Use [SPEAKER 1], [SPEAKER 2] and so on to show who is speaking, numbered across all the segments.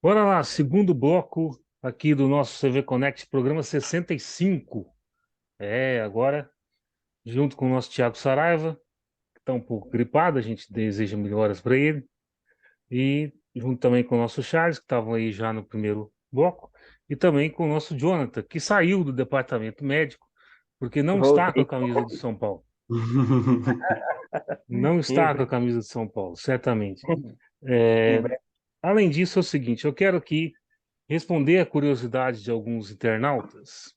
[SPEAKER 1] Bora lá, segundo bloco aqui do nosso CV Connect, programa 65. Agora, junto com o nosso Thiago Saraiva, que está um pouco gripado, a gente deseja melhoras para ele. E junto também com o nosso Charles, que estavam aí já no primeiro bloco. E também com o nosso Jonathan, que saiu do departamento médico, porque não está com a
[SPEAKER 2] Voltei.
[SPEAKER 1] camisa do São Paulo. Não está com a
[SPEAKER 2] Sempre.
[SPEAKER 1] camisa do São Paulo, certamente.
[SPEAKER 2] Em
[SPEAKER 1] É,
[SPEAKER 2] breve.
[SPEAKER 1] Além disso, é o seguinte, eu quero aqui responder a curiosidade de alguns internautas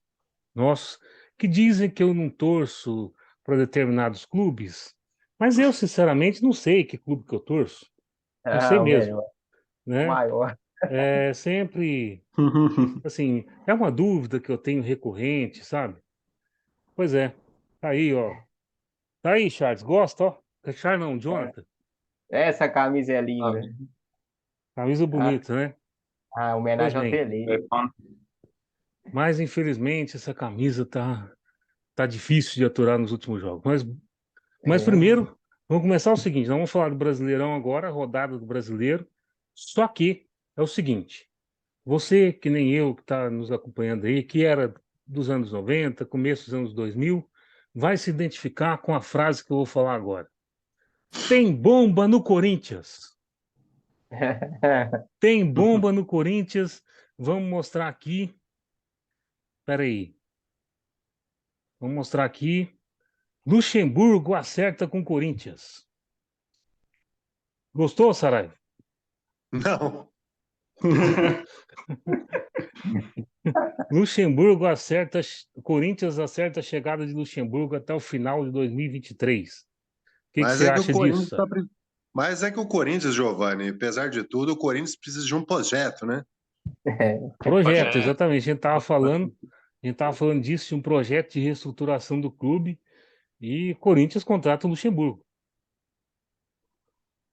[SPEAKER 1] nossos que dizem que eu não torço para determinados clubes, mas eu, sinceramente, não sei que clube que eu torço. Não sei
[SPEAKER 2] Ah, o
[SPEAKER 1] mesmo,
[SPEAKER 2] melhor, o
[SPEAKER 1] né?
[SPEAKER 2] maior.
[SPEAKER 1] É sempre, assim, é uma dúvida que eu tenho recorrente, sabe? Pois é. Tá aí, ó. Tá aí, Charles. Gosta, ó. Charles não, Jonathan.
[SPEAKER 2] Essa camisa é
[SPEAKER 3] Ah,
[SPEAKER 2] linda.
[SPEAKER 1] Camisa
[SPEAKER 2] A,
[SPEAKER 1] bonita, né?
[SPEAKER 2] a
[SPEAKER 1] Pois
[SPEAKER 2] homenagem ao
[SPEAKER 1] bem.
[SPEAKER 2] Tele.
[SPEAKER 1] Mas, infelizmente, essa camisa tá difícil de aturar nos últimos jogos. Mas
[SPEAKER 2] É.
[SPEAKER 1] primeiro, vamos começar o seguinte: nós vamos falar do Brasileirão agora, a rodada do Brasileiro. Só que é o seguinte: você, que nem eu, que está nos acompanhando aí, que era dos anos 90, começo dos anos 2000, vai se identificar com a frase que eu vou falar agora. Tem bomba no Corinthians. Tem bomba no Corinthians. Vamos mostrar aqui. Espera aí. Vamos mostrar aqui. Luxemburgo acerta com Corinthians. Gostou, Saraiva?
[SPEAKER 3] não,
[SPEAKER 1] Luxemburgo acerta, Corinthians acerta a chegada de Luxemburgo até o final de 2023. O que
[SPEAKER 3] mas
[SPEAKER 1] você
[SPEAKER 3] é que o
[SPEAKER 1] acha disso,
[SPEAKER 3] Corinthians
[SPEAKER 1] Sara?
[SPEAKER 3] mas é que o Corinthians, Giovanni, apesar de tudo, o Corinthians precisa de um projeto, né?
[SPEAKER 1] Projeto, exatamente. A gente estava falando disso, de um projeto de reestruturação do clube e Corinthians contrata o Luxemburgo.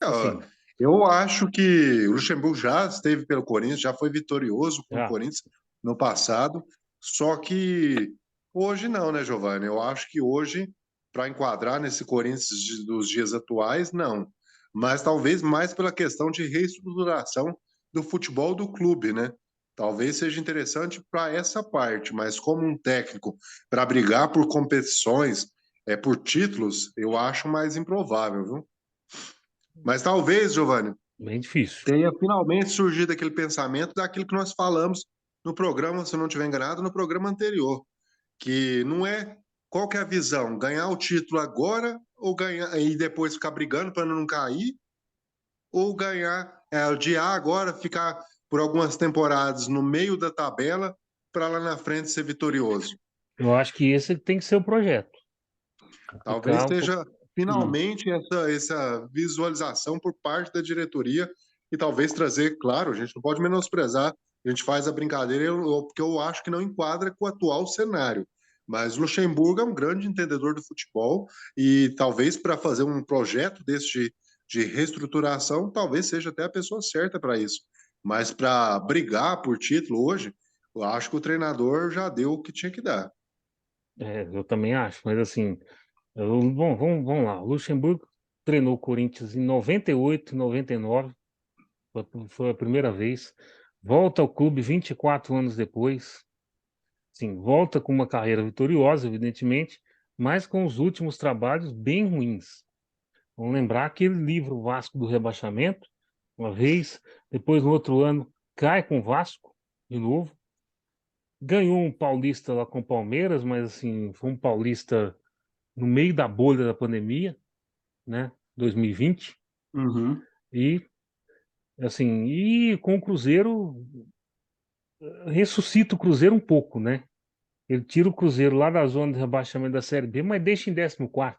[SPEAKER 3] Ó,
[SPEAKER 1] Assim,
[SPEAKER 3] eu acho que o Luxemburgo já esteve pelo Corinthians, já foi vitorioso com o
[SPEAKER 1] já.
[SPEAKER 3] Corinthians no passado, só que hoje não, né, Giovanni? Eu acho que hoje, para enquadrar nesse Corinthians dos dias atuais, não. Mas talvez mais pela questão de reestruturação do futebol do clube, né? Talvez seja interessante para essa parte, mas como um técnico para brigar por competições, por títulos, eu acho mais improvável, viu? Mas talvez, Giovanni,
[SPEAKER 1] Bem difícil.
[SPEAKER 3] tenha finalmente surgido aquele pensamento daquilo que nós falamos no programa, se eu não estiver enganado, no programa anterior, que não é qual que é a visão, ganhar o título agora ou ganhar e depois ficar brigando para não cair, ou ganhar, adiar agora, ficar por algumas temporadas no meio da tabela para lá na frente ser vitorioso.
[SPEAKER 1] Eu acho que esse tem que ser o projeto.
[SPEAKER 3] Talvez
[SPEAKER 1] Ficar um pouco.
[SPEAKER 3] seja finalmente essa visualização por parte da diretoria e talvez trazer, claro, a gente não pode menosprezar, a gente faz a brincadeira porque eu acho que não enquadra com o atual cenário. Mas Luxemburgo é um grande entendedor do futebol e talvez para fazer um projeto desse de reestruturação, talvez seja até a pessoa certa para isso. Mas para brigar por título hoje, eu acho que o treinador já deu o que tinha que dar.
[SPEAKER 1] Eu também acho, mas assim, bom, vamos lá. O Luxemburgo treinou o Corinthians em 98, 99. Foi a primeira vez. Volta ao clube 24 anos depois. Sim, volta com uma carreira vitoriosa, evidentemente, mas com os últimos trabalhos bem ruins. Vamos lembrar aquele livro Vasco do Rebaixamento, uma vez, depois no outro ano cai com o Vasco, de novo. Ganhou um paulista lá com o Palmeiras, mas assim, foi um paulista no meio da bolha da pandemia, né? 2020.
[SPEAKER 3] Uhum.
[SPEAKER 1] E assim, e com o Cruzeiro ressuscita o Cruzeiro um pouco, né? Ele tira o Cruzeiro lá da zona de rebaixamento da Série B, mas deixa em 14º.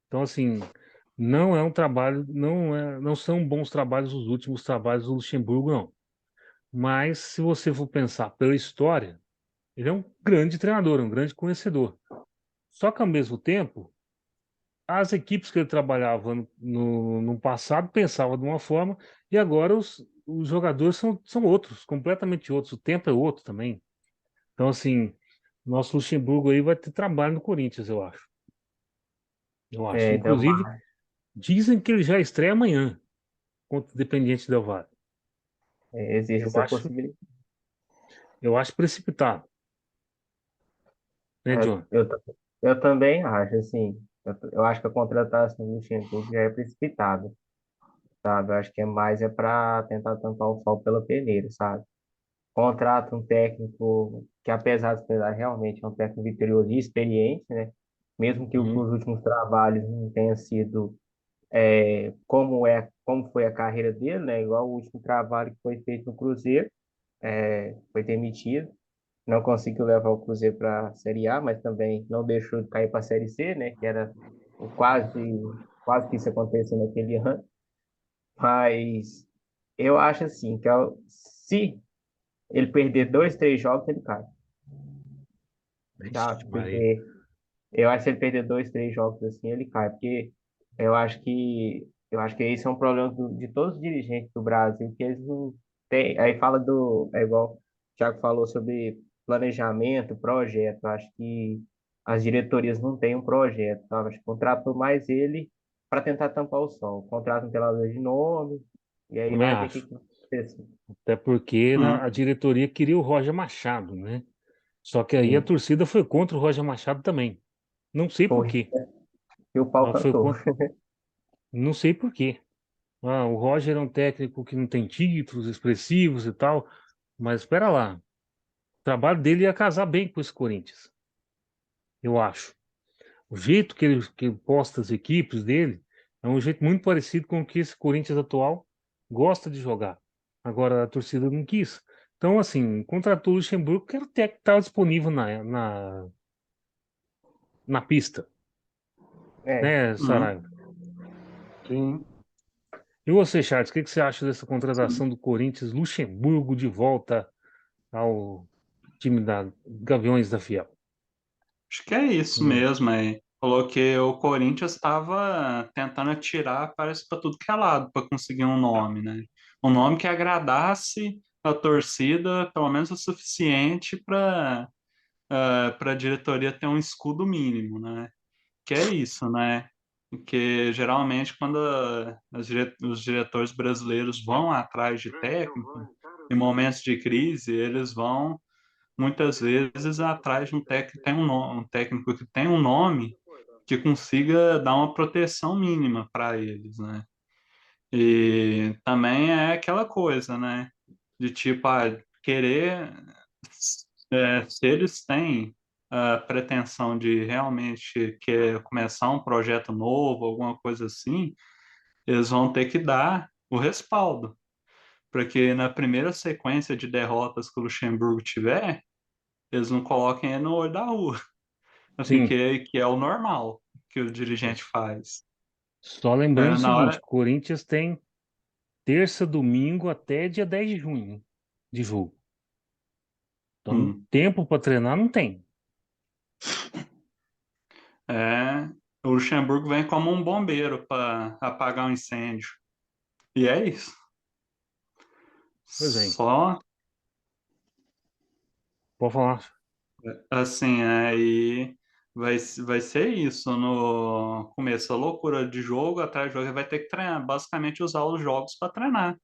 [SPEAKER 1] Então, assim, não é um trabalho, não são bons trabalhos os últimos trabalhos do Luxemburgo, não. Mas, se você for pensar pela história, ele é um grande treinador, um grande conhecedor. Só que, ao mesmo tempo, as equipes que ele trabalhava no passado pensavam de uma forma e agora os jogadores são outros, completamente outros. O tempo é outro também. Então, assim, nosso Luxemburgo aí vai ter trabalho no Corinthians, eu acho. Eu acho.
[SPEAKER 2] Então,
[SPEAKER 1] Inclusive, dizem que ele já estreia amanhã contra o Independiente Del Valle.
[SPEAKER 2] Existe
[SPEAKER 1] Eu
[SPEAKER 2] essa
[SPEAKER 1] acho,
[SPEAKER 2] possibilidade.
[SPEAKER 1] eu acho precipitado, né,
[SPEAKER 2] É,
[SPEAKER 1] John?
[SPEAKER 2] eu também acho, assim, eu acho que a contratação do Luxemburgo já é precipitada, sabe? Eu acho que é mais para tentar tampar o sol pela peneira, sabe? Contrata um técnico que, apesar de esperar, realmente é um técnico vitorioso e experiente, né? Mesmo que
[SPEAKER 1] Uhum.
[SPEAKER 2] os últimos trabalhos não tenham sido como foi a carreira dele, né? Igual o último trabalho que foi feito no Cruzeiro, foi demitido, não conseguiu levar o Cruzeiro para a Série A, mas também não deixou de cair para a Série C, né? Que era o quase que isso aconteceu naquele ano. Mas eu acho assim que se ele perder dois, três jogos, ele cai. Tá?
[SPEAKER 1] Vixe, Maria.
[SPEAKER 2] Porque eu acho que se ele perder dois, três jogos assim, ele cai. Porque eu acho que esse é um problema de todos os dirigentes do Brasil, que eles não têm. Aí fala é igual o Thiago falou sobre planejamento, projeto. Eu acho que as diretorias não têm um projeto, sabe? Acho que contratou mais ele para tentar tampar o sol. Contrata um treinador de nome, e aí
[SPEAKER 1] Também
[SPEAKER 2] vai ver o
[SPEAKER 1] acho.
[SPEAKER 2] que acontece.
[SPEAKER 1] Até porque
[SPEAKER 4] Hum.
[SPEAKER 1] a diretoria queria o Roger Machado, né? Só que aí a
[SPEAKER 2] Sim,
[SPEAKER 1] torcida foi contra o Roger Machado também. Não sei por
[SPEAKER 2] foi.
[SPEAKER 1] quê.
[SPEAKER 2] E o pau
[SPEAKER 1] Ela foi
[SPEAKER 2] cantou.
[SPEAKER 1] contra. Não sei por quê. Ah, o Roger é um técnico que não tem títulos expressivos e tal, mas espera lá. O trabalho dele ia casar bem com esse Corinthians, eu acho. O jeito que ele posta as equipes dele é um jeito muito parecido com o que esse Corinthians atual gosta de jogar. Agora a torcida não quis. Então, assim, contratou o Luxemburgo, que era o técnico que estava disponível na pista,
[SPEAKER 2] É,
[SPEAKER 1] né,
[SPEAKER 4] Hum.
[SPEAKER 1] Saraiva?
[SPEAKER 3] Sim.
[SPEAKER 1] E você, Charles, o que você acha dessa contratação do Corinthians, Luxemburgo de volta ao time da Gaviões da Fiel?
[SPEAKER 4] Acho que é isso
[SPEAKER 1] Hum.
[SPEAKER 4] mesmo, aí. Falou que o Corinthians estava tentando atirar, parece para tudo que é lado, para conseguir um nome, né? Um nome que agradasse a torcida, pelo menos o suficiente para a diretoria ter um escudo mínimo, né? Que é isso, né? Porque geralmente quando os diretores brasileiros vão atrás de técnico, em momentos de crise, eles vão muitas vezes atrás de um técnico que tem um técnico que tem um nome que consiga dar uma proteção mínima para eles, né? E também é aquela coisa, né? De tipo, querer, se eles têm a pretensão de realmente querer começar um projeto novo, alguma coisa assim, eles vão ter que dar o respaldo, porque na primeira sequência de derrotas que o Luxemburgo tiver, eles não coloquem ele no olho da rua, assim,
[SPEAKER 1] Sim,
[SPEAKER 4] que é o normal que o dirigente faz.
[SPEAKER 1] só lembrando o
[SPEAKER 4] Na
[SPEAKER 1] seguinte,
[SPEAKER 4] hora,
[SPEAKER 1] Corinthians tem terça, domingo até dia 10 de junho de jogo. Então,
[SPEAKER 4] hum,
[SPEAKER 1] tempo para treinar não tem.
[SPEAKER 4] é, o Luxemburgo vem como um bombeiro para apagar um incêndio. E é isso.
[SPEAKER 1] Pois é,
[SPEAKER 4] Só
[SPEAKER 1] pode falar.
[SPEAKER 4] assim, aí vai ser isso. No começo, a loucura de jogo, atrás de jogo, ele vai ter que treinar, basicamente usar os jogos para treinar.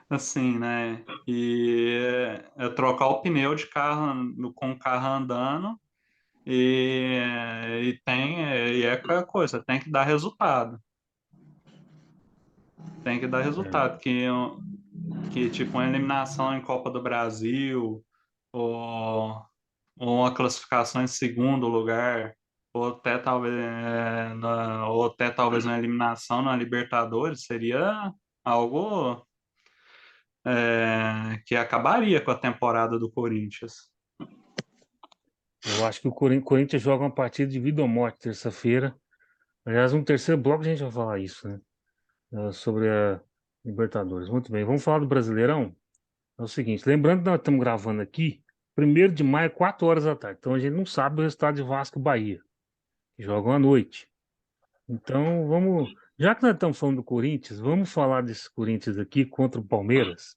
[SPEAKER 4] Assim, né? E trocar o pneu de carro com o carro andando e é aquela coisa, tem que dar resultado. Tem que dar
[SPEAKER 1] É,
[SPEAKER 4] resultado. Que tipo uma eliminação em Copa do Brasil, ou, ou uma classificação em segundo lugar, ou até talvez uma eliminação na Libertadores, seria algo que acabaria com a temporada do Corinthians.
[SPEAKER 1] eu acho que o Corinthians joga uma partida de vida ou morte terça-feira. Aliás, no terceiro bloco a gente vai falar isso, né? Sobre a Libertadores. Muito bem, vamos falar do Brasileirão? É o seguinte, lembrando que nós estamos gravando aqui, 1º de maio, 4 horas da tarde. Então a gente não sabe o resultado de Vasco e Bahia, que jogam à noite. Então vamos, já que nós estamos falando do Corinthians, vamos falar desse Corinthians aqui contra o Palmeiras.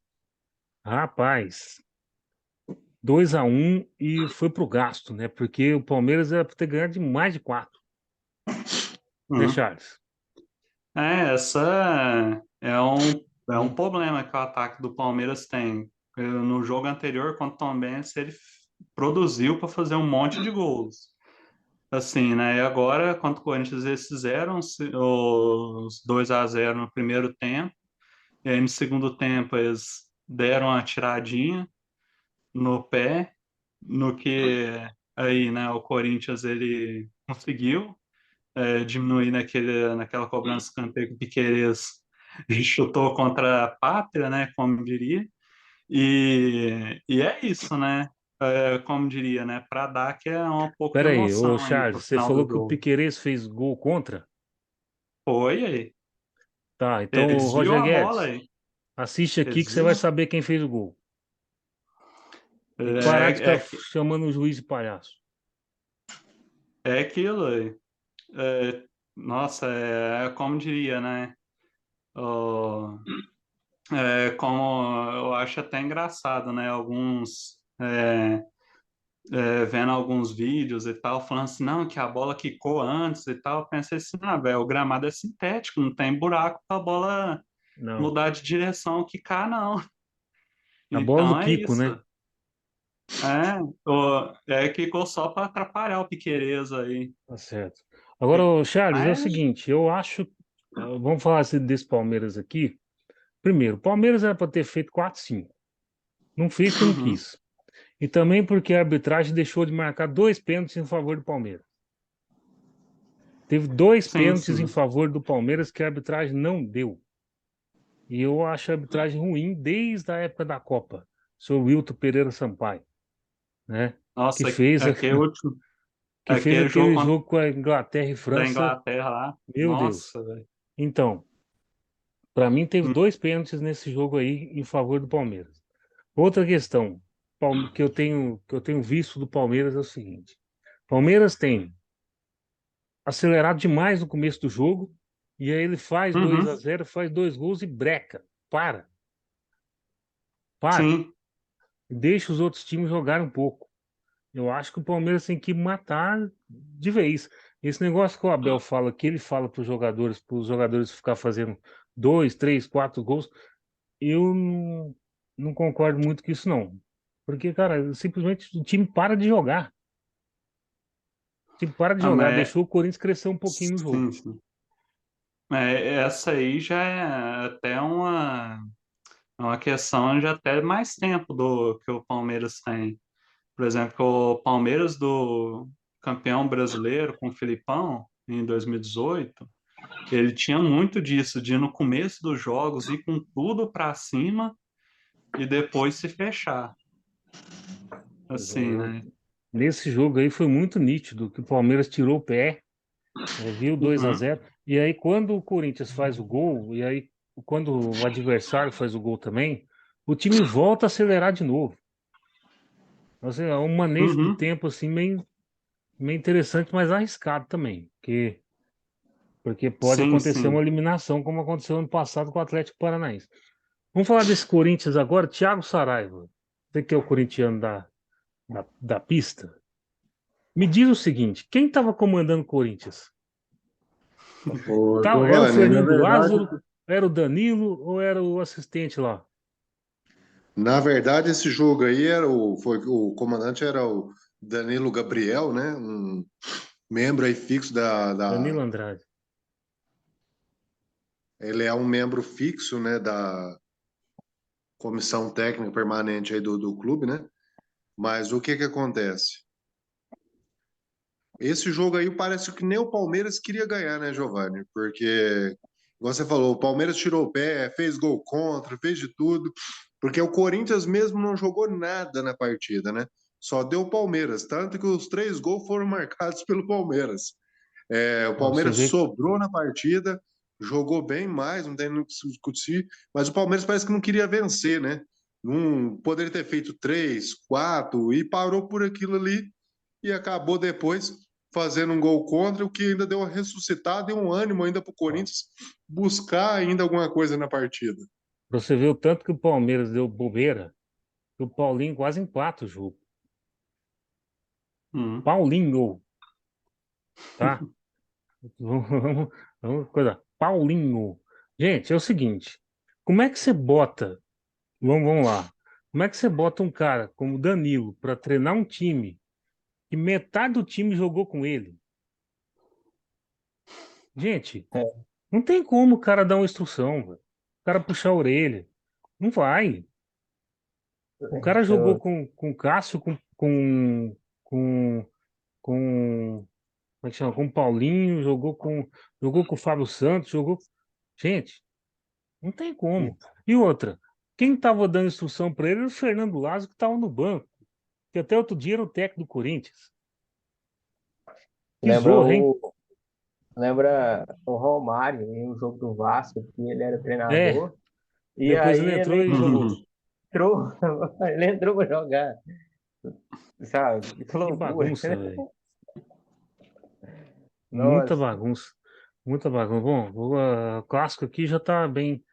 [SPEAKER 1] Rapaz, 2-1 e foi pro gasto, né? Porque o Palmeiras era para ter ganhado de mais de 4, né,
[SPEAKER 4] Hum.
[SPEAKER 1] Charles?
[SPEAKER 4] Essa é é um problema que o ataque do Palmeiras tem. No jogo anterior contra o Tom Benz, ele produziu para fazer um monte de gols. Assim, né? E agora, contra o Corinthians, eles fizeram os 2-0 no primeiro tempo. E aí, no segundo tempo, eles deram uma tiradinha no pé, no que aí, né, o Corinthians ele conseguiu diminuir naquela cobrança de escanteio que o Piquerez chutou contra a pátria, né, como diria. E é isso, né? Como diria, né? Para dar que é um pouco de
[SPEAKER 1] Pera aí, ô
[SPEAKER 4] emoção aí pro
[SPEAKER 1] Charles, você
[SPEAKER 4] final do
[SPEAKER 1] falou que o
[SPEAKER 4] jogo.
[SPEAKER 1] Piquerez fez gol contra?
[SPEAKER 4] Foi aí.
[SPEAKER 1] Tá, então,
[SPEAKER 4] Ele
[SPEAKER 1] ô,
[SPEAKER 4] desviou
[SPEAKER 1] Roger
[SPEAKER 4] a bola
[SPEAKER 1] Guedes,
[SPEAKER 4] aí.
[SPEAKER 1] assiste
[SPEAKER 4] Ele
[SPEAKER 1] aqui que você vai
[SPEAKER 4] desviou.
[SPEAKER 1] saber quem fez o gol. E parar de
[SPEAKER 4] É,
[SPEAKER 1] ficar
[SPEAKER 4] é,
[SPEAKER 1] chamando o juiz de palhaço.
[SPEAKER 4] é aquilo aí. Nossa, como diria, né? Ó, como eu acho até engraçado, né? Vendo alguns vídeos e tal, falando assim, não, que a bola quicou antes e tal. Eu pensei assim, ah, velho, o gramado é sintético, não tem buraco pra bola
[SPEAKER 1] Não.
[SPEAKER 4] mudar de direção, quicar, não.
[SPEAKER 1] A bola do
[SPEAKER 4] Então é
[SPEAKER 1] Kiko,
[SPEAKER 4] isso.
[SPEAKER 1] né?
[SPEAKER 4] Quicou só para atrapalhar o Piquerez aí.
[SPEAKER 1] Tá certo. Agora, ô, Charles, é o
[SPEAKER 4] Mas,
[SPEAKER 1] seguinte, eu acho. Vamos falar assim desse Palmeiras aqui. Primeiro, o Palmeiras era para ter feito 4-5. Não fez porque não
[SPEAKER 4] uhum,
[SPEAKER 1] quis. E também porque a arbitragem deixou de marcar 2 pênaltis em favor do Palmeiras. Teve 2 pênaltis em
[SPEAKER 4] sim.
[SPEAKER 1] favor do Palmeiras que a arbitragem não deu. E eu acho a arbitragem ruim desde a época da Copa. Sou Wilton Pereira Sampaio, né? Que
[SPEAKER 4] Nossa,
[SPEAKER 1] fez, que fez
[SPEAKER 4] aquele jogo
[SPEAKER 1] aquele
[SPEAKER 4] contra
[SPEAKER 1] jogo com a Inglaterra e
[SPEAKER 4] da
[SPEAKER 1] França.
[SPEAKER 4] Inglaterra lá.
[SPEAKER 1] Meu Deus.
[SPEAKER 4] Nossa, velho.
[SPEAKER 1] Então, para mim teve
[SPEAKER 4] Hum,
[SPEAKER 1] 2 pênaltis nesse jogo aí em favor do Palmeiras. Outra questão que eu tenho visto do Palmeiras é o seguinte: Palmeiras tem acelerado demais no começo do jogo e aí ele faz 2
[SPEAKER 4] Uhum,
[SPEAKER 1] a 0, faz 2 gols e breca. Para,
[SPEAKER 4] sim.
[SPEAKER 1] deixa os outros times jogarem um pouco. Eu acho que o Palmeiras tem que matar de vez. Esse negócio que o Abel fala, que ele fala para os jogadores ficar fazendo 2, 3, 4 gols, eu não concordo muito com isso, não. Porque, cara, simplesmente o time para de jogar. O time para de
[SPEAKER 4] Ah,
[SPEAKER 1] jogar,
[SPEAKER 4] mas,
[SPEAKER 1] deixou o Corinthians crescer um pouquinho no jogo.
[SPEAKER 4] sim, sim. Essa aí já é até uma questão de até mais tempo do que o Palmeiras tem. Por exemplo, o Palmeiras do campeão brasileiro com o Filipão em 2018, ele tinha muito disso, de no começo dos jogos ir com tudo para cima e depois se fechar.
[SPEAKER 1] Pois é,
[SPEAKER 4] Assim, né?
[SPEAKER 1] nesse jogo aí foi muito nítido que o Palmeiras tirou o pé, viu 2 a
[SPEAKER 4] Uhum,
[SPEAKER 1] 0 e aí quando o Corinthians faz o gol, e aí quando o adversário faz o gol também, o time volta a acelerar de novo. Assim, é um manejo do
[SPEAKER 4] uhum,
[SPEAKER 1] tempo assim meio interessante, mas arriscado também, porque pode
[SPEAKER 4] sim,
[SPEAKER 1] acontecer uma
[SPEAKER 4] sim.
[SPEAKER 1] eliminação como aconteceu ano passado com o Atlético Paranaense. Vamos falar desse Corinthians agora, Thiago Saraiva. Você que é o corintiano da pista. Me diz o seguinte, quem estava comandando o Corinthians?
[SPEAKER 3] Ô,
[SPEAKER 1] Era o
[SPEAKER 3] Giovanni,
[SPEAKER 1] Fernando Lázaro, era o Danilo ou era o assistente lá?
[SPEAKER 3] na verdade, esse jogo aí o comandante era o Danilo Gabriel, né? Um membro aí fixo
[SPEAKER 1] Danilo Andrade.
[SPEAKER 3] ele é um membro fixo, né, da comissão técnica permanente aí do clube, né? Mas o que que acontece? Esse jogo aí parece que nem o Palmeiras queria ganhar, né, Giovanni? Porque, igual você falou, o Palmeiras tirou o pé, fez gol contra, fez de tudo, porque o Corinthians mesmo não jogou nada na partida, né? Só deu o Palmeiras, tanto que os 3 gols foram marcados pelo Palmeiras. O
[SPEAKER 1] Ó, você
[SPEAKER 3] Palmeiras
[SPEAKER 1] vê,
[SPEAKER 3] sobrou na partida, jogou bem mais, não tem no que se discutir, mas o Palmeiras parece que não queria vencer, né? Não poderia ter feito 3, 4 e parou por aquilo ali e acabou depois fazendo um gol contra, o que ainda deu uma ressuscitada e um ânimo ainda para o
[SPEAKER 1] ó,
[SPEAKER 3] Corinthians buscar ainda alguma coisa na partida.
[SPEAKER 1] você vê o tanto que o Palmeiras deu bobeira, que o Paulinho quase empata o jogo.
[SPEAKER 4] Uhum,
[SPEAKER 1] Paulinho, tá? Vamos, coisa. Paulinho. Gente, é o seguinte. como é que você bota, vamos lá, como é que você bota um cara como o Danilo para treinar um time que metade do time jogou com ele? Gente,
[SPEAKER 2] É,
[SPEAKER 1] não tem como o cara dar uma instrução, velho. O cara puxar a orelha. Não vai. O cara jogou
[SPEAKER 2] eu
[SPEAKER 1] com o Cássio, com, como é que chama? Com o Paulinho, jogou com o Fábio Santos, jogou. Gente, não tem como. E outra, quem estava dando instrução para ele era o Fernando Lázaro, que estava no banco, que até outro dia era o técnico do Corinthians. Que
[SPEAKER 2] lembra
[SPEAKER 1] zorra, hein?
[SPEAKER 2] o, lembra o Romário em um jogo do Vasco, que ele era
[SPEAKER 1] É,
[SPEAKER 2] treinador, e
[SPEAKER 1] depois
[SPEAKER 2] aí
[SPEAKER 1] ele
[SPEAKER 2] ele
[SPEAKER 1] entrou e jogou.
[SPEAKER 2] entrou, ele entrou para jogar, sabe? Que
[SPEAKER 1] Que
[SPEAKER 2] loucura.
[SPEAKER 1] bagunça, velho. Muita
[SPEAKER 2] Nossa,
[SPEAKER 1] bagunça. Muita bagunça. Bom, o clássico aqui já tá bem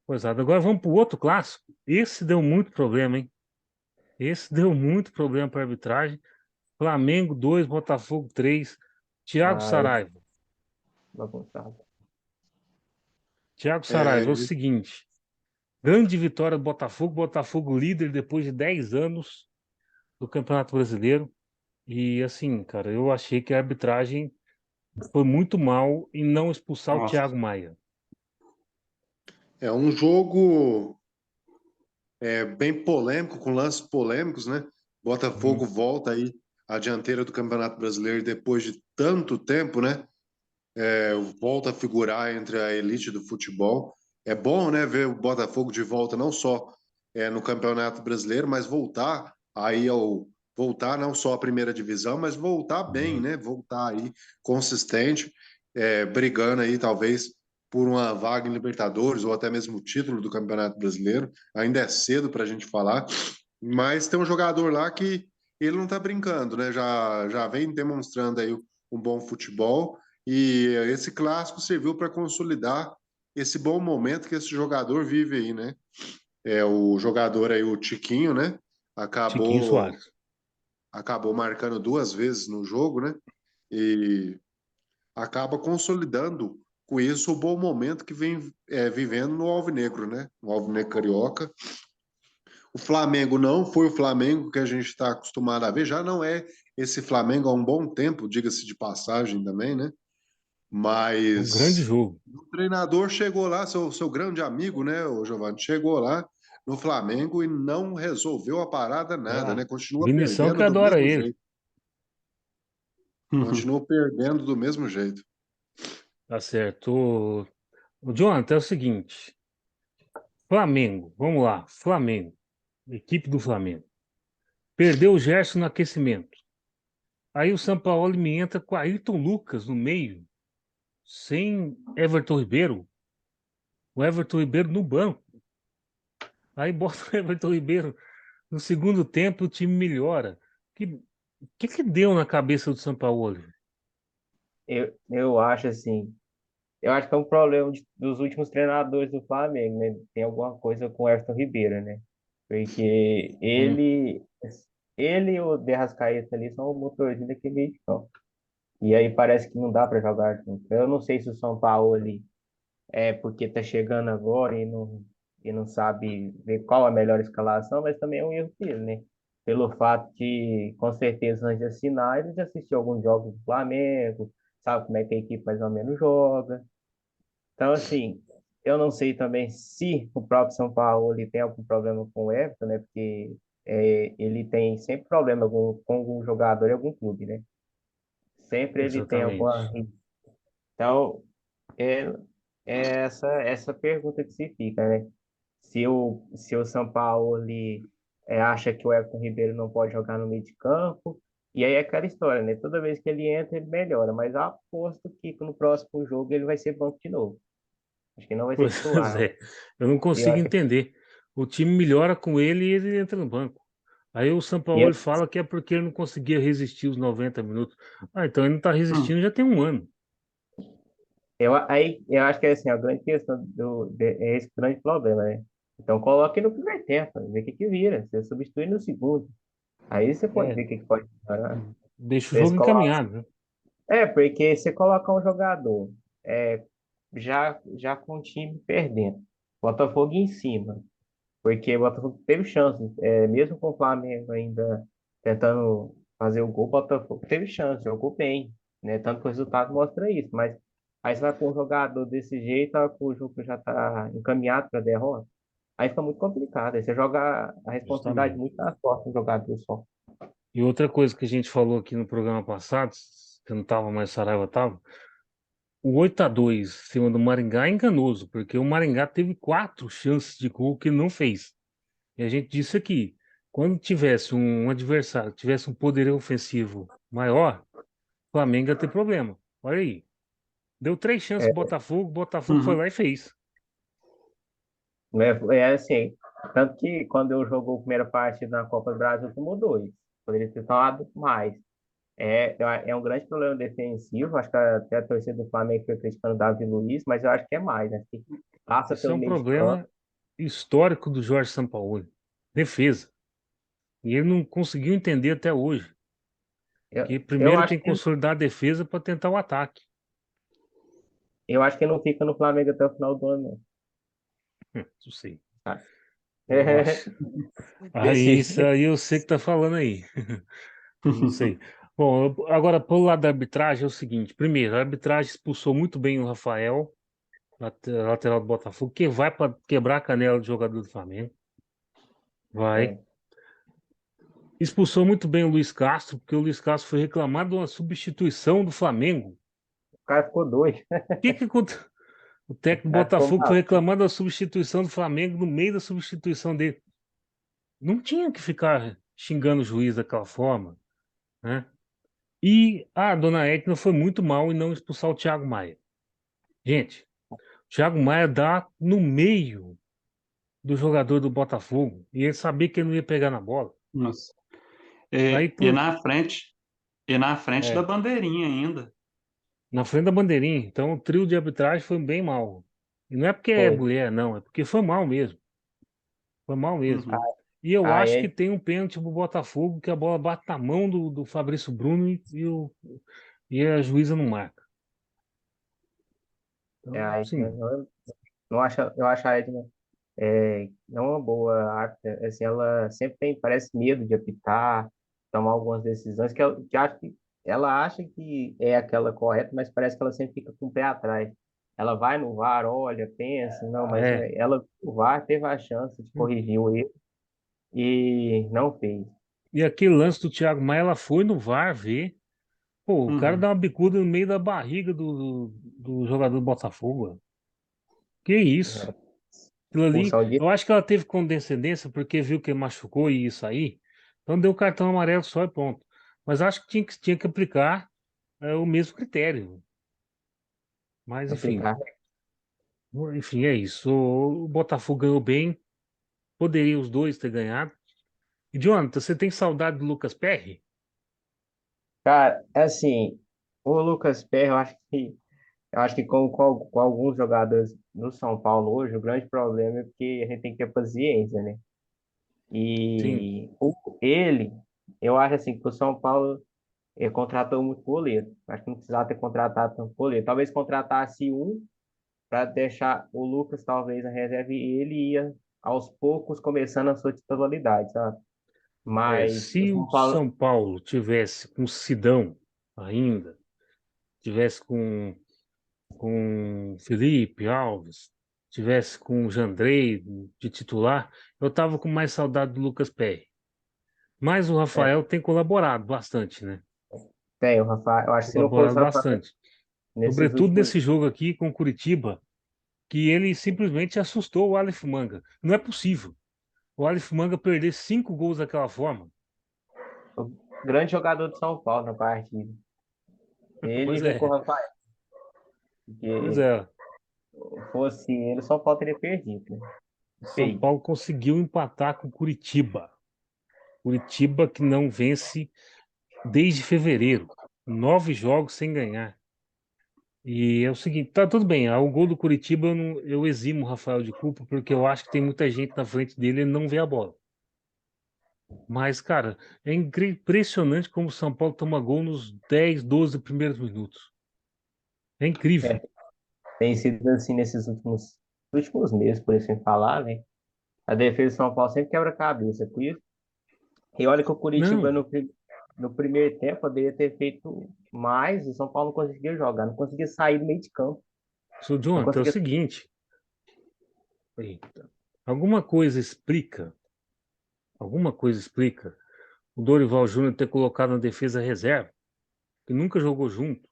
[SPEAKER 1] coisado. Agora vamos pro outro clássico. Esse deu muito problema, hein? Esse deu muito problema para arbitragem. Flamengo 2, Botafogo 3. Thiago
[SPEAKER 2] esse
[SPEAKER 1] Saraiva.
[SPEAKER 2] bagunçado.
[SPEAKER 1] Thiago
[SPEAKER 3] É,
[SPEAKER 1] Saraiva, é o seguinte. Grande vitória do Botafogo. Botafogo líder depois de 10 anos do Campeonato Brasileiro. E assim, cara, eu achei que a arbitragem foi muito mal em não expulsar o
[SPEAKER 4] Nossa.
[SPEAKER 1] Thiago Maia.
[SPEAKER 3] é um jogo bem polêmico, com lances polêmicos, né?
[SPEAKER 1] Uhum.
[SPEAKER 3] Botafogo volta aí à dianteira do Campeonato Brasileiro depois de tanto tempo, né? Volta a figurar entre a elite do futebol. É bom, né, ver o Botafogo de volta não só no Campeonato Brasileiro, mas voltar não só à primeira divisão, mas voltar bem,
[SPEAKER 1] Uhum.
[SPEAKER 3] né? Voltar aí consistente, brigando aí talvez por uma vaga em Libertadores ou até mesmo o título do Campeonato Brasileiro. Ainda é cedo para a gente falar, mas tem um jogador lá que ele não está brincando, né? Já vem demonstrando aí um bom futebol e esse clássico serviu para consolidar esse bom momento que esse jogador vive aí, né? O jogador aí, o Tiquinho, né?
[SPEAKER 1] Tiquinho
[SPEAKER 3] Acabou,
[SPEAKER 1] Soares.
[SPEAKER 3] acabou marcando duas vezes no jogo, né? E acaba consolidando com isso o bom momento que vem vivendo no Alvinegro, né? No Alvinegro Carioca. O Flamengo não foi o Flamengo que a gente está acostumado a ver, já não é esse Flamengo há um bom tempo, diga-se de passagem também, né?
[SPEAKER 1] Um grande
[SPEAKER 3] Mas
[SPEAKER 1] jogo.
[SPEAKER 3] o treinador chegou lá, seu grande amigo, né, o Giovanni, chegou lá no Flamengo e não resolveu a parada nada,
[SPEAKER 1] Ah,
[SPEAKER 3] né? Continua
[SPEAKER 1] Vinição que
[SPEAKER 3] perdendo do
[SPEAKER 1] adora
[SPEAKER 3] mesmo
[SPEAKER 1] ele.
[SPEAKER 3] jeito. Continua perdendo do mesmo jeito.
[SPEAKER 1] Tá certo. O Jonathan, é o seguinte. Flamengo, vamos lá. Flamengo. Equipe do Flamengo. Perdeu o Gerson no aquecimento. Aí o Sampaoli me entra com Ayrton Lucas no meio, sem Everton Ribeiro. O Everton Ribeiro no banco. Aí bota o Everton Ribeiro no segundo tempo, o time melhora. Que deu na cabeça do Sampaoli?
[SPEAKER 2] Eu acho assim, eu acho que é um problema dos últimos treinadores do Flamengo, né? Tem alguma coisa com o Everton Ribeiro, né? Porque
[SPEAKER 1] Hum,
[SPEAKER 2] ele e o De Arrascaeta ali são o motorzinho daquele meio de campo. E aí parece que não dá para jogar junto. Eu não sei se o São Paulo ali é porque tá chegando agora e não sabe ver qual a melhor escalação, mas também é um erro dele, né? Pelo fato de, com certeza, antes de assinar, ele já assistiu alguns jogos do Flamengo, sabe como é que a equipe mais ou menos joga. Então, assim, eu não sei também se o próprio São Paulo ele tem algum problema com o Everton, né? Porque ele tem sempre problema com algum jogador em algum clube, né? Sempre ele tem alguma.
[SPEAKER 1] exatamente.
[SPEAKER 2] Então, é, é essa pergunta que se fica, né? Se o São Paulo ali, acha que o Everton Ribeiro não pode jogar no meio de campo, e aí é aquela história, né? Toda vez que ele entra, ele melhora, mas aposto que no próximo jogo ele vai ser banco de novo. Acho que não vai ser
[SPEAKER 1] Pois
[SPEAKER 2] titular.
[SPEAKER 1] é, eu não
[SPEAKER 2] E eu
[SPEAKER 1] consigo
[SPEAKER 2] acho
[SPEAKER 1] entender. O time melhora com ele e ele entra no banco. Aí o
[SPEAKER 2] que
[SPEAKER 1] Sampaoli fala que é porque ele não conseguia resistir os 90 minutos. Ah, então ele não está
[SPEAKER 4] Hum.
[SPEAKER 1] resistindo já tem um ano.
[SPEAKER 2] eu acho que é assim, a grande questão é esse grande problema, né? Então coloque no primeiro tempo, vê o que que vira. Você substitui no segundo. Aí você pode
[SPEAKER 1] É,
[SPEAKER 2] ver o que que pode melhorar.
[SPEAKER 1] deixa o
[SPEAKER 2] Você
[SPEAKER 1] jogo
[SPEAKER 2] coloca
[SPEAKER 1] encaminhado, né?
[SPEAKER 2] porque você coloca um jogador é, já com o time perdendo. Botafogo em cima, porque o Botafogo teve chance, mesmo com o Flamengo ainda tentando fazer o gol, o Botafogo teve chance, jogou bem, né? Tanto que o resultado mostra isso, mas aí você vai com um jogador desse jeito, o jogo já está encaminhado para derrota, aí fica muito complicado, aí você joga a responsabilidade
[SPEAKER 1] Justamente.
[SPEAKER 2] muito nas costas do jogador só.
[SPEAKER 1] E outra coisa que a gente falou aqui no programa passado, que não estava mais Saraiva tava, o 8-2 em cima do Maringá é enganoso, porque o Maringá teve 4 chances de gol que não fez. E a gente disse aqui, quando tivesse um adversário, que tivesse um poder ofensivo maior, o Flamengo ia ter problema. Olha aí. Deu 3 chances pro
[SPEAKER 2] É,
[SPEAKER 1] Botafogo, o Botafogo foi
[SPEAKER 4] Uhum.
[SPEAKER 1] lá e fez.
[SPEAKER 2] né, é assim, tanto que quando eu jogou a primeira partida na Copa do Brasil, tomou dois, poderia ter tomado mais. É um grande problema defensivo. Acho que até a torcida do Flamengo foi criticando o Davi Luiz, mas eu acho que é mais, né? Que passa
[SPEAKER 1] Isso é
[SPEAKER 2] pelo
[SPEAKER 1] um
[SPEAKER 2] meio de campo.
[SPEAKER 1] problema histórico do Jorge Sampaoli. Defesa. E ele não conseguiu entender até hoje.
[SPEAKER 2] Eu,
[SPEAKER 1] Que
[SPEAKER 2] eu
[SPEAKER 1] primeiro
[SPEAKER 2] acho
[SPEAKER 1] tem que
[SPEAKER 2] que
[SPEAKER 1] consolidar a defesa para tentar o ataque.
[SPEAKER 2] eu acho que não fica no Flamengo até o final do ano, não.
[SPEAKER 1] Não sei.
[SPEAKER 2] Tá?
[SPEAKER 1] Eu acho.
[SPEAKER 2] Desse
[SPEAKER 1] Aí, isso
[SPEAKER 2] jeito.
[SPEAKER 1] aí eu sei que tá falando aí. Não sei. Bom, agora, pelo lado da arbitragem, é o seguinte: primeiro, a arbitragem expulsou muito bem o Rafael, lateral do Botafogo, que vai para quebrar a canela do jogador do Flamengo. Vai.
[SPEAKER 2] É,
[SPEAKER 1] Expulsou muito bem o Luiz Castro, porque o Luiz Castro foi reclamar de uma substituição do Flamengo.
[SPEAKER 2] o cara ficou doido.
[SPEAKER 1] Que aconteceu? O
[SPEAKER 2] O
[SPEAKER 1] técnico do
[SPEAKER 2] cara ficou
[SPEAKER 1] Botafogo foi
[SPEAKER 2] mal.
[SPEAKER 1] reclamar da substituição do Flamengo no meio da substituição dele. Não tinha que ficar xingando o juiz daquela forma, né? E a dona Edna foi muito mal em não expulsar o Thiago Maia. Gente, o Thiago Maia dá no meio do jogador do Botafogo e ele sabia que ele não ia pegar na bola.
[SPEAKER 4] Nossa.
[SPEAKER 1] Aí
[SPEAKER 4] E
[SPEAKER 1] por,
[SPEAKER 4] na frente da
[SPEAKER 1] é,
[SPEAKER 4] bandeirinha ainda.
[SPEAKER 1] na frente da bandeirinha. Então o trio de arbitragem foi bem mal. E não é porque é
[SPEAKER 2] Foi.
[SPEAKER 1] mulher, não, é porque foi mal mesmo. Foi mal mesmo.
[SPEAKER 4] Uhum.
[SPEAKER 1] E eu
[SPEAKER 2] Aí
[SPEAKER 1] acho que
[SPEAKER 2] é,
[SPEAKER 1] tem um pênalti pro Botafogo que a bola bate na mão do Fabrício Bruno e a juíza não marca. Então,
[SPEAKER 2] a Edna,
[SPEAKER 1] sim.
[SPEAKER 2] não acho, eu acho a Edna não uma boa árbitra. Assim, ela sempre tem, parece, medo de apitar, tomar algumas decisões que acho que ela acha que é aquela correta, mas parece que ela sempre fica com o pé atrás. Ela vai no VAR, olha, pensa, não, mas
[SPEAKER 1] É.
[SPEAKER 2] ela, o VAR teve a chance de corrigir o erro e não fez.
[SPEAKER 1] E aquele lance do Thiago Maia, ela foi no VAR ver. Pô, o cara dá
[SPEAKER 4] Uhum.
[SPEAKER 1] uma bicuda no meio da barriga do jogador do Botafogo. Mano. Que isso?
[SPEAKER 2] Né?
[SPEAKER 1] Aquilo ali,
[SPEAKER 2] Expulsão de
[SPEAKER 1] eu acho que ela teve condescendência porque viu que machucou e ia sair. Então deu cartão amarelo só e pronto. Mas acho que tinha que aplicar o mesmo critério. Mas enfim,
[SPEAKER 2] aplicar.
[SPEAKER 1] enfim, é isso. O Botafogo ganhou bem. Poderia os dois ter ganhado. E, Jonathan, você tem saudade do Lucas Perry?
[SPEAKER 2] Cara, assim, o Lucas Perry, eu acho que com alguns jogadores no São Paulo hoje, o grande problema é porque a gente tem que ter paciência, né?
[SPEAKER 1] Sim.
[SPEAKER 2] Ele, eu acho assim, que o São Paulo contratou muito goleiro. Acho que não precisava ter contratado tanto goleiro. Talvez contratasse um para deixar o Lucas, talvez, na reserva, e ele ia aos poucos começando a sua titularidade, sabe? Mas o
[SPEAKER 1] Se o
[SPEAKER 2] São Paulo,
[SPEAKER 1] São Paulo tivesse com Sidão ainda, tivesse com Felipe Alves, tivesse com o Jandrei de titular, eu tava com mais saudade do Lucas Perry. Mas o
[SPEAKER 2] é,
[SPEAKER 1] Rafael tem colaborado bastante, né?
[SPEAKER 2] tem o Rafael, eu acho que se não fosse
[SPEAKER 1] Colaborado
[SPEAKER 2] o Rafael
[SPEAKER 1] bastante.
[SPEAKER 2] nesses
[SPEAKER 1] Sobretudo
[SPEAKER 2] últimos.
[SPEAKER 1] nesse jogo aqui com o Curitiba, que ele simplesmente assustou o Aleph Manga. Não é possível o Aleph Manga perder 5 gols daquela forma.
[SPEAKER 2] O grande jogador de São Paulo na partida. Ele
[SPEAKER 1] Pois
[SPEAKER 2] junto com o
[SPEAKER 1] é,
[SPEAKER 2] Rafael.
[SPEAKER 1] pois
[SPEAKER 2] Porque
[SPEAKER 1] é.
[SPEAKER 2] fosse ele, o São Paulo teria perdido, né?
[SPEAKER 1] São
[SPEAKER 2] Feio.
[SPEAKER 1] Paulo conseguiu empatar com Curitiba. Curitiba que não vence desde fevereiro. 9 jogos sem ganhar. E é o seguinte, tá tudo bem. O gol do Curitiba eu eximo o Rafael de culpa, porque eu acho que tem muita gente na frente dele e ele não vê a bola. Mas, cara, é impressionante como o São Paulo toma gol nos 10, 12 primeiros minutos. É incrível.
[SPEAKER 2] É, tem sido assim nesses últimos. nos últimos meses, por assim falar, né? A defesa de São Paulo sempre quebra a cabeça com isso. E olha que o Curitiba
[SPEAKER 1] Não,
[SPEAKER 2] no primeiro tempo poderia ter feito mais, e o São Paulo não conseguia jogar, não conseguia sair do meio de campo,
[SPEAKER 1] seu
[SPEAKER 2] não
[SPEAKER 1] Jonathan, é o
[SPEAKER 2] conseguia.
[SPEAKER 1] seguinte, eita, alguma coisa explica o Dorival Júnior ter colocado na defesa reserva, que nunca jogou junto.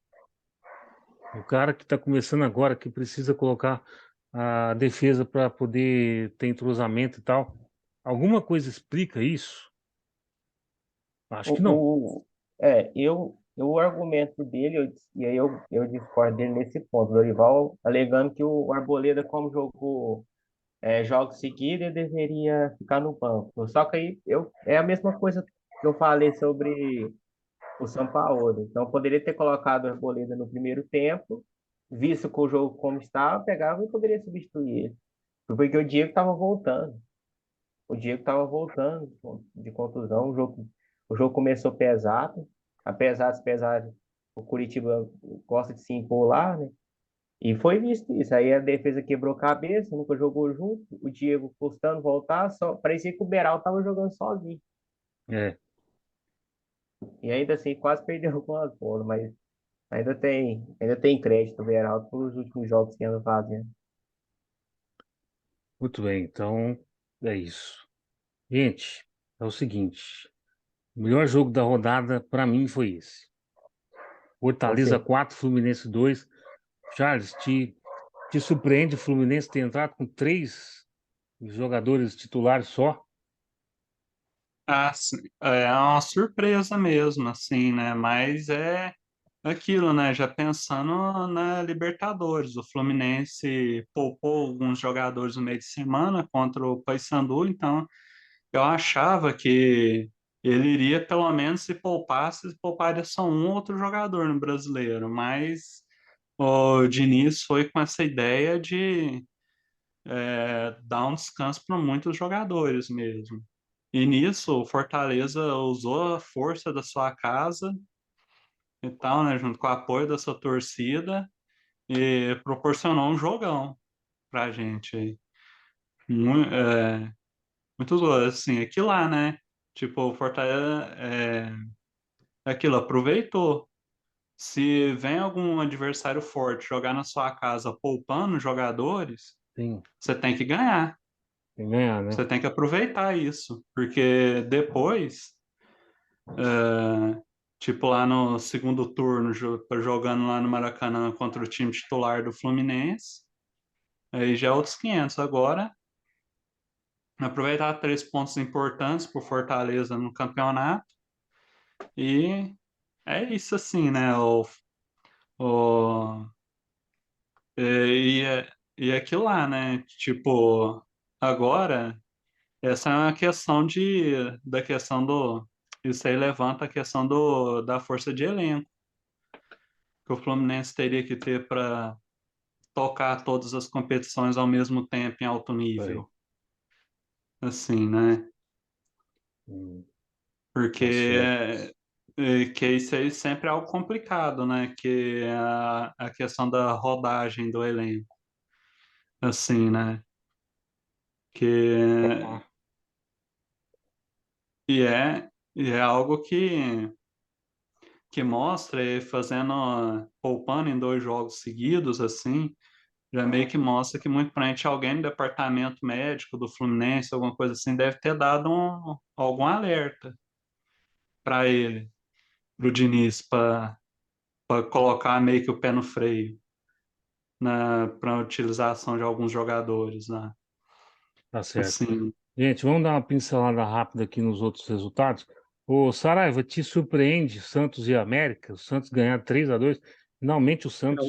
[SPEAKER 1] O cara que está começando agora, que precisa colocar a defesa para poder ter entrosamento e tal. Alguma coisa explica isso? Acho que não.
[SPEAKER 2] O argumento dele, e aí eu discordo dele nesse ponto. Dorival alegando que o Arboleda, como jogou jogos seguidos, ele deveria ficar no banco. Só que aí é a mesma coisa que eu falei sobre o Sampaoli. Então, poderia ter colocado o Arboleda no primeiro tempo, visto que o jogo como estava, pegava e poderia substituir ele. Porque o Diego estava voltando. O Diego estava voltando de contusão. O jogo começou pesado. Apesar de o Curitiba gosta de se impor lá, né? E foi visto isso. Aí a defesa quebrou cabeça, nunca jogou junto. O Diego custando voltar, só parecia que o Beraldo estava jogando sozinho.
[SPEAKER 1] É,
[SPEAKER 2] E ainda assim quase perdeu algumas bolas, mas ainda tem crédito o Beraldo pelos últimos jogos que anda fazendo.
[SPEAKER 1] muito bem. Então, é isso. Gente, é o seguinte. O melhor jogo da rodada, para mim, foi esse. Fortaleza
[SPEAKER 2] Você,
[SPEAKER 1] 4, Fluminense 2. Charles, te surpreende o Fluminense ter entrado com três jogadores titulares só?
[SPEAKER 4] Ah, sim, é uma surpresa mesmo, assim, né? Mas é aquilo, né? Já pensando na Libertadores, o Fluminense poupou alguns jogadores no meio de semana contra o Paysandu, então eu achava que ele iria pelo menos se poupasse, pouparia só um ou outro jogador no Brasileiro, mas o Diniz foi com essa ideia de dar um descanso para muitos jogadores mesmo. E nisso, o Fortaleza usou a força da sua casa e tal, né, junto com o apoio da sua torcida, e proporcionou um jogão pra gente aí. Muito gostoso, assim, aquilo lá, né? Tipo, o Fortaleza aquilo, aproveitou. Se vem algum adversário forte jogar na sua casa poupando jogadores,
[SPEAKER 1] Sim,
[SPEAKER 4] você tem que ganhar.
[SPEAKER 1] tem que ganhar, né?
[SPEAKER 4] Você tem que aproveitar isso, porque depois, tipo lá no segundo turno, jogando lá no Maracanã contra o time titular do Fluminense, aí já é outros 500. Agora, aproveitar 3 pontos importantes para o Fortaleza no campeonato e é isso assim, né? O, e aquilo lá, né? Tipo, agora. Essa é uma questão da questão do. Isso aí levanta a questão da força de elenco que o Fluminense teria que ter para tocar todas as competições ao mesmo tempo em alto
[SPEAKER 1] Aí.
[SPEAKER 4] nível. Assim, né?
[SPEAKER 1] Hum, tá
[SPEAKER 4] Porque
[SPEAKER 1] certo.
[SPEAKER 4] que isso aí sempre é algo complicado, né? Que é a questão da rodagem do elenco. Assim, né? Que,
[SPEAKER 1] Ah,
[SPEAKER 4] e é algo que mostra ele fazendo, poupando em 2 jogos seguidos, assim, já meio que mostra que muito provavelmente alguém do departamento médico do Fluminense, alguma coisa assim, deve ter dado algum alerta para ele, pro Diniz, para colocar meio que o pé no freio para a utilização de alguns jogadores, né?
[SPEAKER 1] tá certo.
[SPEAKER 4] Assim,
[SPEAKER 1] Gente, vamos dar uma pincelada rápida aqui nos outros resultados. O Saraiva, te surpreende Santos e América? O Santos ganhar 3-2. Finalmente o
[SPEAKER 3] É,
[SPEAKER 1] Santos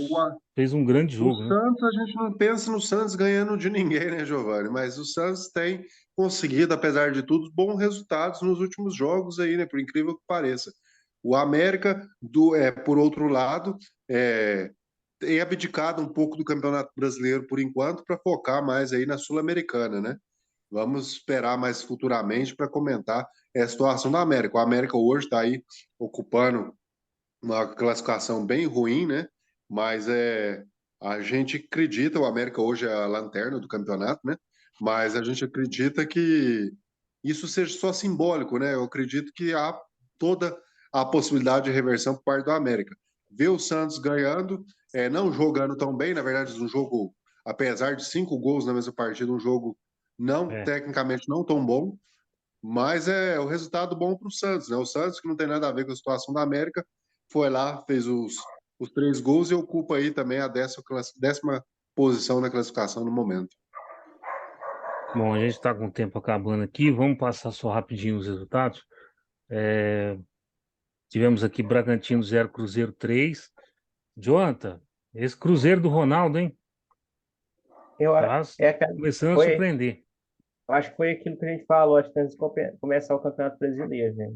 [SPEAKER 1] fez um grande
[SPEAKER 3] O
[SPEAKER 1] jogo, né?
[SPEAKER 3] Santos, a gente não pensa no Santos ganhando de ninguém, né, Giovanni? Mas o Santos tem conseguido, apesar de tudo, bons resultados nos últimos jogos aí, né? Por incrível que pareça. O América, por outro lado, tem abdicado um pouco do Campeonato Brasileiro por enquanto para focar mais aí na Sul-Americana, né? Vamos esperar mais futuramente para comentar a situação da América. O América hoje está aí ocupando uma classificação bem ruim, né? Mas A gente acredita, o América hoje é a lanterna do campeonato, né? Mas a gente acredita que isso seja só simbólico, né? Eu acredito que há toda a possibilidade de reversão por parte do América. Ver o Santos ganhando, não jogando tão bem, na verdade, um jogo, apesar de 5 gols na mesma partida, um jogo não
[SPEAKER 1] É.
[SPEAKER 3] tecnicamente não tão bom, mas é o resultado bom para o Santos, né? O Santos, que não tem nada a ver com a situação da América, foi lá, fez os 3 gols e ocupa aí também a 10ª posição na classificação no momento.
[SPEAKER 1] Bom, a gente está com o tempo acabando aqui, vamos passar só rapidinho os resultados. Tivemos aqui Bragantino 0, Cruzeiro 3. Jonathan, esse Cruzeiro do Ronaldo, hein?
[SPEAKER 2] Eu, a-
[SPEAKER 1] Tá
[SPEAKER 2] é, aquela-
[SPEAKER 1] começando a
[SPEAKER 2] foi,
[SPEAKER 1] surpreender.
[SPEAKER 2] eu acho que foi aquilo que a gente falou, acho que antes de começar o Campeonato Brasileiro, né?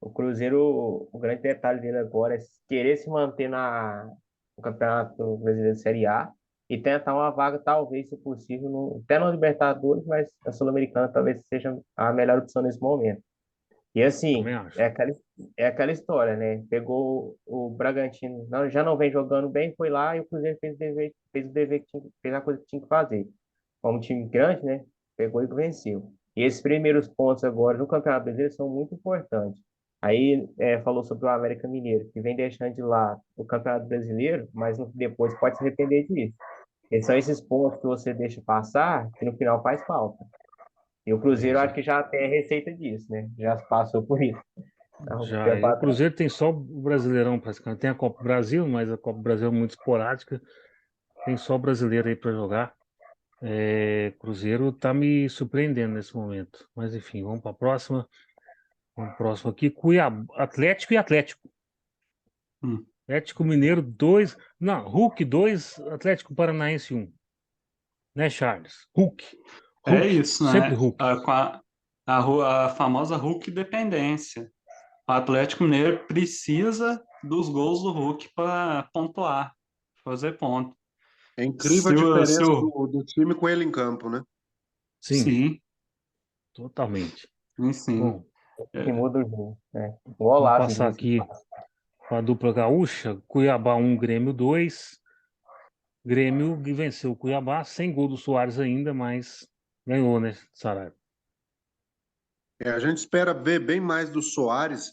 [SPEAKER 2] O Cruzeiro, o grande detalhe dele agora é querer se manter no Campeonato Brasileiro de Série A e tentar uma vaga, talvez, se possível, até no Libertadores, mas a Sul-Americana talvez seja a melhor opção nesse momento. E
[SPEAKER 1] Também
[SPEAKER 2] assim,
[SPEAKER 1] acho.
[SPEAKER 2] é aquela história, né? Pegou o Bragantino, já não vem jogando bem, foi lá e o Cruzeiro fez o dever fez a coisa que tinha que fazer. Como um time grande, né? Pegou e venceu. E esses primeiros pontos agora no Campeonato Brasileiro são muito importantes. Aí falou sobre o América Mineiro, que vem deixando de lado o Campeonato Brasileiro, mas depois pode se arrepender disso. E são esses pontos que você deixa passar, que no final faz falta. E o Cruzeiro acho
[SPEAKER 1] Exa-
[SPEAKER 2] que já tem a receita disso, né? Já passou por isso. Há um
[SPEAKER 1] Já,
[SPEAKER 2] tempo
[SPEAKER 1] o
[SPEAKER 2] atrás.
[SPEAKER 1] Cruzeiro tem só o Brasileirão praticamente. Tem a Copa do Brasil, mas a Copa do Brasil é muito esporádica. Tem só o brasileiro aí para jogar. Cruzeiro tá me surpreendendo nesse momento. Mas enfim, vamos para a próxima. Vamos pro próximo aqui. Cuiabá, Atlético e Atlético.
[SPEAKER 4] Hum.
[SPEAKER 1] Atlético Mineiro 2. Não, Hulk 2, Atlético Paranaense 1. Né, Charles? Hulk.
[SPEAKER 4] É
[SPEAKER 1] Hulk.
[SPEAKER 4] isso,
[SPEAKER 1] Sempre
[SPEAKER 4] né?
[SPEAKER 1] Hulk.
[SPEAKER 4] A famosa Hulk dependência. O Atlético Mineiro precisa dos gols do Hulk para pontuar, fazer ponto.
[SPEAKER 3] É incrível a
[SPEAKER 4] Se o, se
[SPEAKER 3] diferença
[SPEAKER 4] o,
[SPEAKER 3] do time com ele em campo, né?
[SPEAKER 1] Sim,
[SPEAKER 4] sim,
[SPEAKER 1] totalmente.
[SPEAKER 4] sim.
[SPEAKER 1] Bom,
[SPEAKER 2] Que
[SPEAKER 4] É,
[SPEAKER 2] muda o jogo, né? O
[SPEAKER 1] vamos
[SPEAKER 2] golaço,
[SPEAKER 1] passar
[SPEAKER 2] diga-se de
[SPEAKER 1] aqui
[SPEAKER 2] passagem.
[SPEAKER 1] para a dupla gaúcha. Cuiabá 1, Grêmio 2. Grêmio que venceu o Cuiabá, sem gol do Soares ainda, mas ganhou, né, Saraiva?
[SPEAKER 3] A gente espera ver bem mais do Soares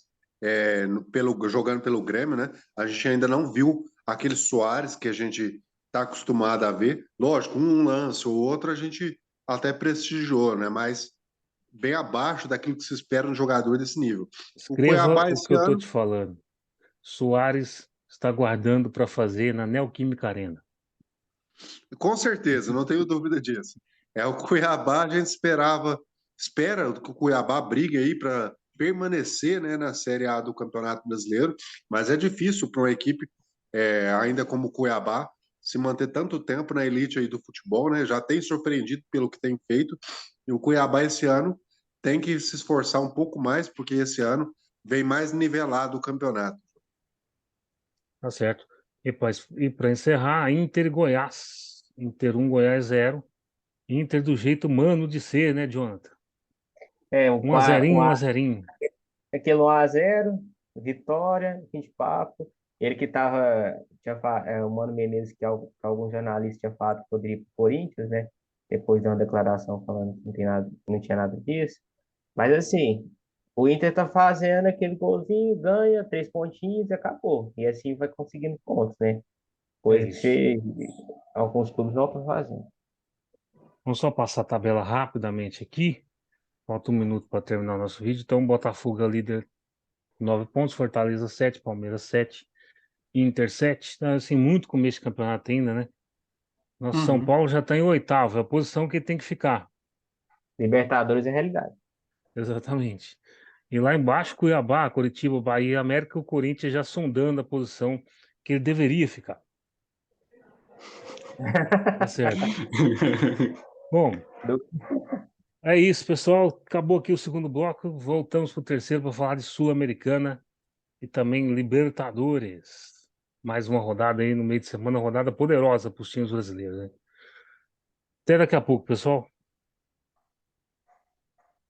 [SPEAKER 3] jogando pelo Grêmio, né? A gente ainda não viu aquele Soares que a gente está acostumado a ver. Lógico, um lance ou outro a gente até prestigiou, né? Mas bem abaixo daquilo que se espera um jogador desse nível. O
[SPEAKER 1] Escreva
[SPEAKER 3] Cuiabá
[SPEAKER 1] o que
[SPEAKER 3] esse
[SPEAKER 1] eu tô
[SPEAKER 3] ano,
[SPEAKER 1] te falando. Soares está guardando para fazer na Neoquímica Arena.
[SPEAKER 3] com certeza, não tenho dúvida disso. O Cuiabá, a gente espera que o Cuiabá brigue aí para permanecer, né, na Série A do Campeonato Brasileiro, mas é difícil para uma equipe, ainda como o Cuiabá, se manter tanto tempo na elite aí do futebol, né? Já tem surpreendido pelo que tem feito, e o Cuiabá esse ano tem que se esforçar um pouco mais, porque esse ano vem mais nivelado o campeonato.
[SPEAKER 1] Tá certo. E para encerrar, Inter e Goiás. Inter 1, Goiás 0. Inter do jeito humano de ser, né, Jonathan? Um a zerinho, um a zerinho.
[SPEAKER 2] Aquele 1-0, vitória, fim de papo. Ele que tava, o Mano Menezes, que alguns jornalistas tinham falado que poderia ir pro Corinthians, né? Depois de uma declaração falando que não tinha nada disso. Mas assim, o Inter tá fazendo aquele golzinho, ganha 3 pontinhos e acabou. E assim vai conseguindo pontos, né?
[SPEAKER 1] É
[SPEAKER 2] Coisa que
[SPEAKER 1] isso.
[SPEAKER 2] alguns clubes não estão fazendo.
[SPEAKER 1] Vamos só passar a tabela rapidamente aqui. Falta 1 minuto para terminar o nosso vídeo. Então, Botafogo é líder, 9 pontos. Fortaleza 7, Palmeiras 7, Inter 7. Então, assim, muito começo de campeonato ainda, né? Nosso São
[SPEAKER 4] uhum.
[SPEAKER 1] Paulo já está em oitavo, é a posição que tem que ficar.
[SPEAKER 2] Libertadores é realidade.
[SPEAKER 1] Exatamente. E lá embaixo, Cuiabá, Coritiba, Bahia e América, o Corinthians já sondando a posição que ele deveria ficar. Tá certo. Bom, é isso, pessoal. Acabou aqui o segundo bloco. Voltamos para o terceiro para falar de Sul-Americana e também Libertadores. Mais uma rodada aí no meio de semana, rodada poderosa para os times brasileiros, né? Até daqui a pouco, pessoal.